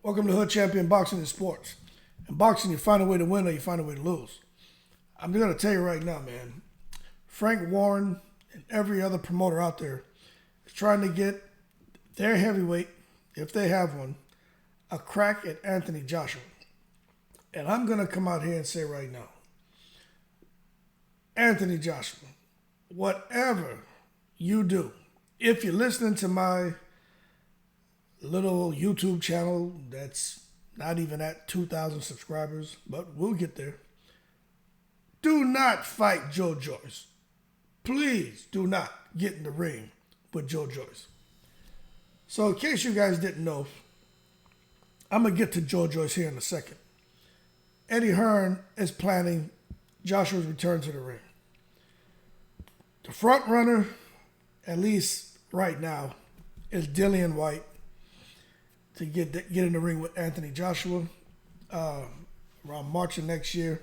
Welcome to Hood Champion Boxing and Sports. In boxing, you find a way to win or you find a way to lose. I'm going to tell you right now, man, Frank Warren and every other promoter out there is trying to get their heavyweight, if they have one, a crack at Anthony Joshua. And I'm going to come out here and say right now, Anthony Joshua, whatever you do, if you're listening to my little YouTube channel that's not even at 2,000 subscribers, but we'll get there. Do not fight Joe Joyce. Please do not get in the ring with Joe Joyce. So in case you guys didn't know, I'm going to get to Joe Joyce here in a second. Eddie Hearn is planning Joshua's return to the ring. The front runner, at least right now, is Dillian White to get in the ring with Anthony Joshua around March of next year.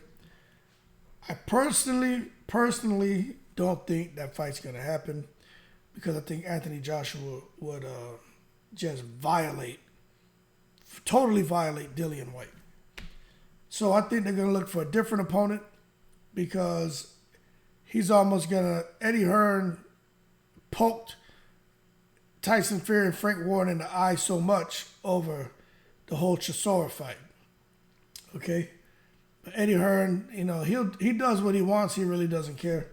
I personally don't think that fight's going to happen because I think Anthony Joshua would just totally violate Dillian White. So I think they're going to look for a different opponent because he's almost going to, Eddie Hearn poked Tyson Fury and Frank Warren in the eye so much over the whole Chisora fight. Okay? But Eddie Hearn, he does what he wants. He really doesn't care.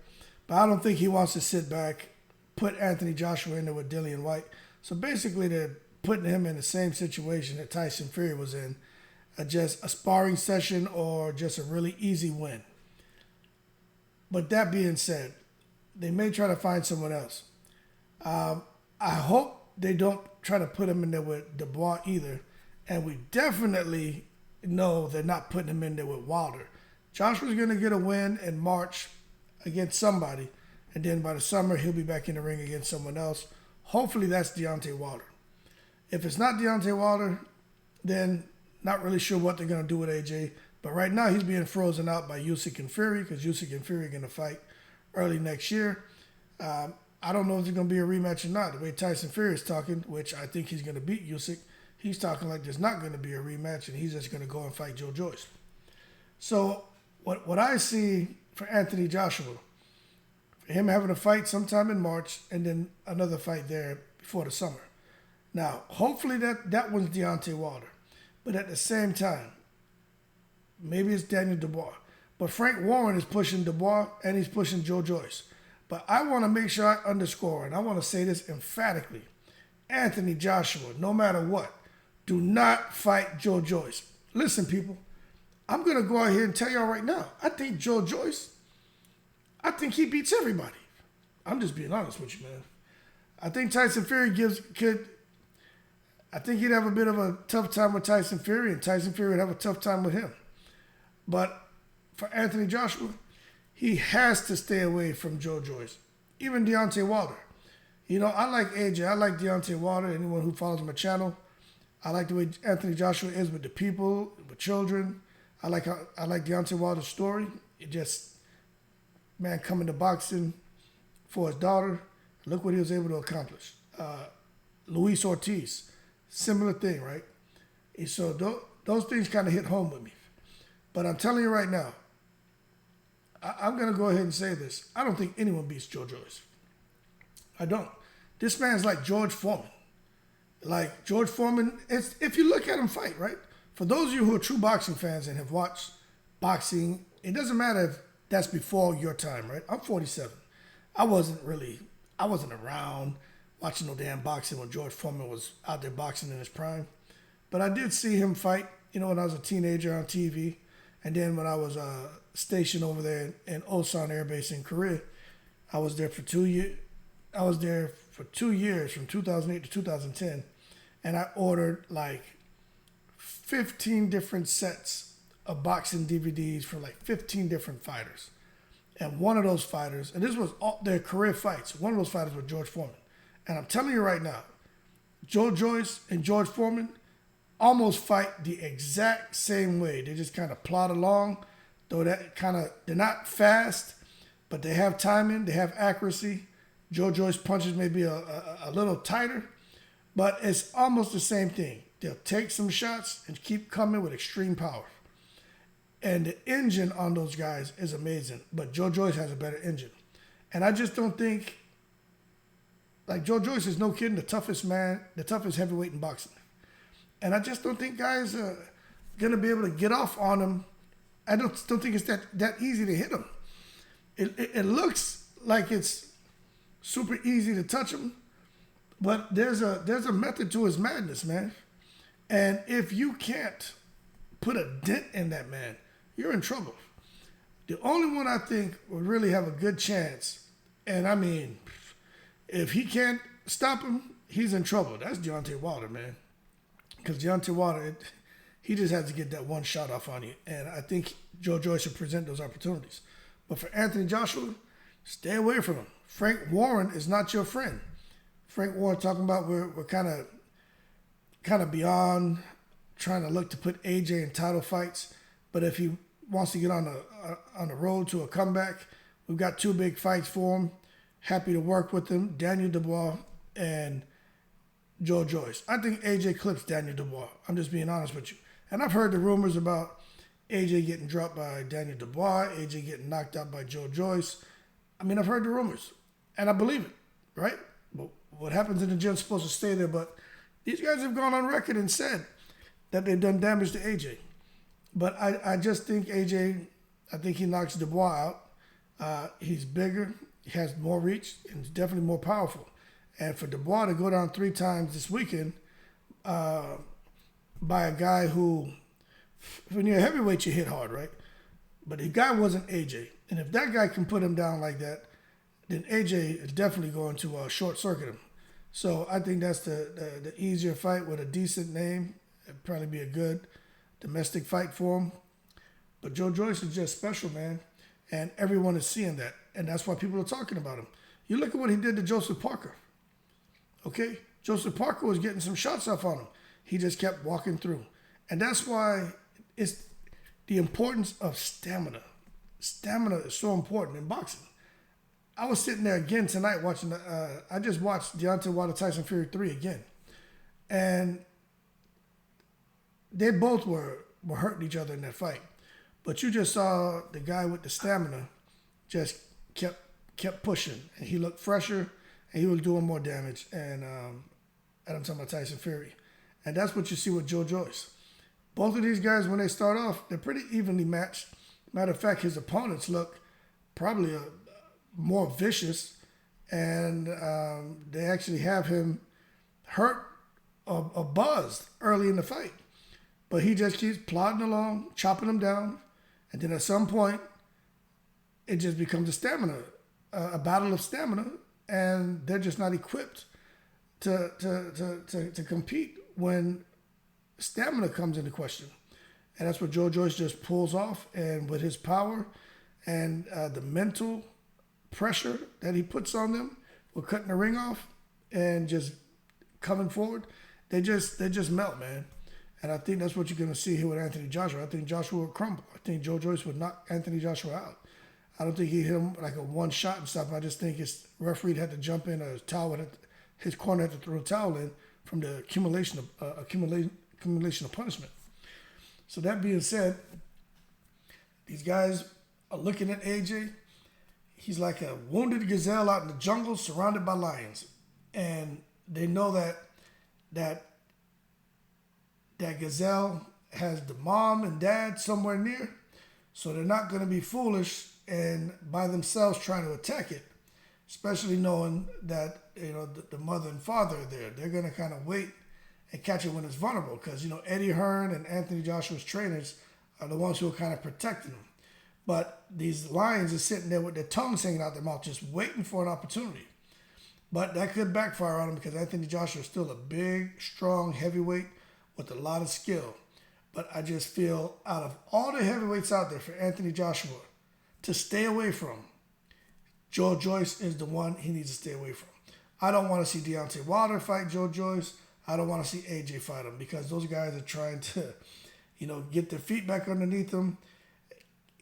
But I don't think he wants to sit back, put Anthony Joshua in there with Dillian White. So basically they're putting him in the same situation that Tyson Fury was in, just a sparring session or just a really easy win. But that being said, they may try to find someone else. I hope they don't try to put him in there with Dubois either. And we definitely know they're not putting him in there with Wilder. Joshua's going to get a win in March against somebody. And then by the summer, he'll be back in the ring against someone else. Hopefully that's Deontay Wilder. If it's not Deontay Wilder, then not really sure what they're going to do with AJ. But right now, he's being frozen out by Usyk and Fury because Usyk and Fury are going to fight early next year. I don't know if it's going to be a rematch or not. The way Tyson Fury is talking, which I think he's going to beat Usyk, he's talking like there's not going to be a rematch and he's just going to go and fight Joe Joyce. So what I see for Anthony Joshua, for him having a fight sometime in March and then another fight there before the summer. Now, hopefully that one's Deontay Wilder. But at the same time, maybe it's Daniel Dubois. But Frank Warren is pushing Dubois and he's pushing Joe Joyce. But I want to make sure I underscore, and I want to say this emphatically. Anthony Joshua, no matter what, do not fight Joe Joyce. Listen, people, I'm going to go out here and tell y'all right now, I think Joe Joyce, I think he beats everybody. I'm just being honest with you, man. I think Tyson Fury I think he'd have a bit of a tough time with Tyson Fury, and Tyson Fury would have a tough time with him. But for Anthony Joshua, he has to stay away from Joe Joyce. Even Deontay Wilder. I like AJ. I like Deontay Wilder. Anyone who follows my channel. I like the way Anthony Joshua is with the people, with children. I like Deontay Wilder's story. It just, man, coming to boxing for his daughter. Look what he was able to accomplish. Luis Ortiz, similar thing, right? So those things kind of hit home with me. But I'm telling you right now, I'm going to go ahead and say this. I don't think anyone beats Joe Joyce. I don't. This man's like George Foreman. Like George Foreman, if you look at him fight, right? For those of you who are true boxing fans and have watched boxing, it doesn't matter if that's before your time, right? I'm 47. I wasn't around watching no damn boxing when George Foreman was out there boxing in his prime. But I did see him fight, when I was a teenager on TV. And then when I was stationed over there in Osan Air Base in Korea, I was there for 2 years. I was there for 2 years, from 2008 to 2010. And I ordered like 15 different sets of boxing DVDs for like 15 different fighters. And one of those fighters, and this was all their career fights, one of those fighters was George Foreman. And I'm telling you right now, Joe Joyce and George Foreman almost fight the exact same way. They just kind of plod along, though they're not fast, but they have timing, they have accuracy. Joe Joyce punches may be a little tighter, but it's almost the same thing. They'll take some shots and keep coming with extreme power. And the engine on those guys is amazing. But Joe Joyce has a better engine. And I just don't think, like, Joe Joyce is no kidding the toughest man, the toughest heavyweight in boxing. And I just don't think guys are going to be able to get off on him. I don't think it's that easy to hit him. It looks like it's super easy to touch him, but there's a method to his madness, man. And if you can't put a dent in that man, you're in trouble. The only one I think would really have a good chance, and I mean, if he can't stop him, he's in trouble. That's Deontay Wilder, man. Because Deontay Wilder, he just has to get that one shot off on you. And I think Joe Joyce will present those opportunities. But for Anthony Joshua, stay away from him. Frank Warren is not your friend. Frank Warren talking about we're kind of beyond trying to look to put AJ in title fights. But if he wants to get on the road to a comeback, we've got 2 big fights for him. Happy to work with him, Daniel Dubois and Joe Joyce. I think AJ clips Daniel Dubois. I'm just being honest with you. And I've heard the rumors about AJ getting dropped by Daniel Dubois, AJ getting knocked out by Joe Joyce. I mean, I've heard the rumors, and I believe it, right? But what happens in the gym is supposed to stay there. But these guys have gone on record and said that they've done damage to AJ. But I just think AJ, I think he knocks Dubois out. He's bigger, he has more reach, and he's definitely more powerful. And for Dubois to go down 3 times this weekend by a guy who, when you're a heavyweight, you hit hard, right? But the guy wasn't AJ. And if that guy can put him down like that, then AJ is definitely going to short circuit him. So I think that's the easier fight with a decent name. It'd probably be a good domestic fight for him. But Joe Joyce is just special, man. And everyone is seeing that. And that's why people are talking about him. You look at what he did to Joseph Parker. Okay? Joseph Parker was getting some shots off on him. He just kept walking through. And that's why it's the importance of stamina. Stamina is so important in boxing. I was sitting there again tonight watching I just watched Deontay Wilder Tyson Fury 3 again. And they both were hurting each other in that fight. But you just saw the guy with the stamina just kept pushing. And he looked fresher and he was doing more damage. And I'm talking about Tyson Fury. And that's what you see with Joe Joyce. Both of these guys, when they start off, they're pretty evenly matched. Matter of fact, his opponents look probably more vicious, and they actually have him hurt or buzzed early in the fight. But he just keeps plodding along, chopping them down, and then at some point, it just becomes a battle of stamina, and they're just not equipped to compete when stamina comes into question. And that's what Joe Joyce just pulls off. And with his power and the mental pressure that he puts on them with cutting the ring off and just coming forward, they just melt, man. And I think that's what you're going to see here with Anthony Joshua. I think Joshua would crumble. I think Joe Joyce would knock Anthony Joshua out. I don't think he hit him like a one shot and stuff. I just think his referee had to jump in, or his corner had to throw a towel in from the accumulation of punishment. So that being said, these guys are looking at AJ. He's like a wounded gazelle out in the jungle surrounded by lions. And they know that gazelle has the mom and dad somewhere near. So they're not going to be foolish and by themselves trying to attack it, especially knowing that, the mother and father are there. They're going to kind of wait and catch it when it's vulnerable, because Eddie Hearn and Anthony Joshua's trainers are the ones who are kind of protecting them. But these lions are sitting there with their tongues hanging out their mouth, just waiting for an opportunity. But that could backfire on them, because Anthony Joshua is still a big, strong heavyweight with a lot of skill. But I just feel out of all the heavyweights out there for Anthony Joshua to stay away from, Joe Joyce is the one he needs to stay away from. I don't want to see Deontay Wilder fight Joe Joyce. I don't want to see AJ fight him, because those guys are trying to, get their feet back underneath them,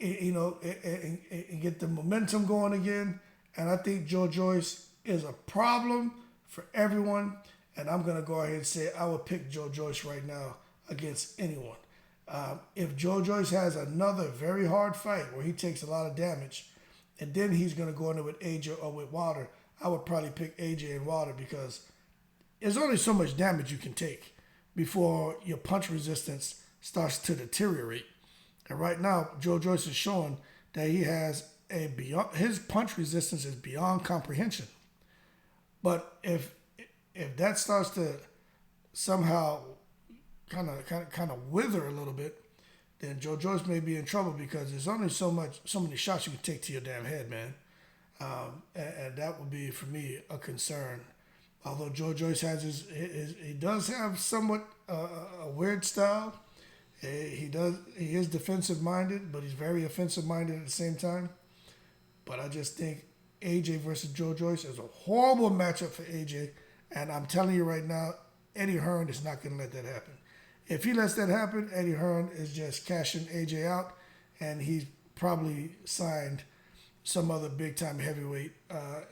and get the momentum going again. And I think Joe Joyce is a problem for everyone. And I'm going to go ahead and say I would pick Joe Joyce right now against anyone. If Joe Joyce has another very hard fight where he takes a lot of damage, and then he's going to go in there with AJ or with Wilder, I would probably pick AJ and Wilder because there's only so much damage you can take before your punch resistance starts to deteriorate. And right now, Joe Joyce is showing that he has his punch resistance is beyond comprehension. But if that starts to somehow kind of wither a little bit, then Joe Joyce may be in trouble because there's only so many shots you can take to your damn head, man. And that would be for me a concern. Although Joe Joyce has he does have somewhat a weird style. He is defensive minded, but he's very offensive minded at the same time. But I just think AJ versus Joe Joyce is a horrible matchup for AJ. And I'm telling you right now, Eddie Hearn is not going to let that happen. If he lets that happen, Eddie Hearn is just cashing AJ out, and he's probably signed some other big-time heavyweight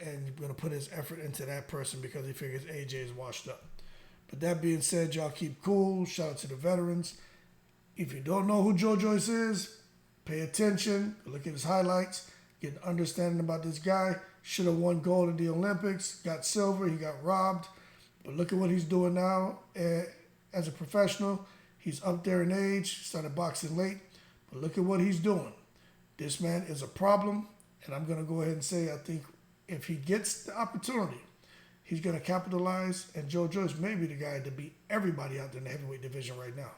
and going to put his effort into that person because he figures AJ is washed up. But that being said, y'all keep cool. Shout out to the veterans. If you don't know who Joe Joyce is, pay attention. Look at his highlights. Get an understanding about this guy. Should have won gold in the Olympics. Got silver. He got robbed. But look at what he's doing now as a professional. He's up there in age. Started boxing late. But look at what he's doing. This man is a problem. And I'm going to go ahead and say I think if he gets the opportunity, he's going to capitalize. And Joe Joyce may be the guy to beat everybody out there in the heavyweight division right now.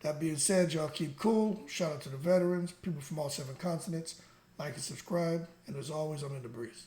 That being said, y'all keep cool. Shout out to the veterans, people from all 7 continents. Like and subscribe. And as always, I'm in the breeze.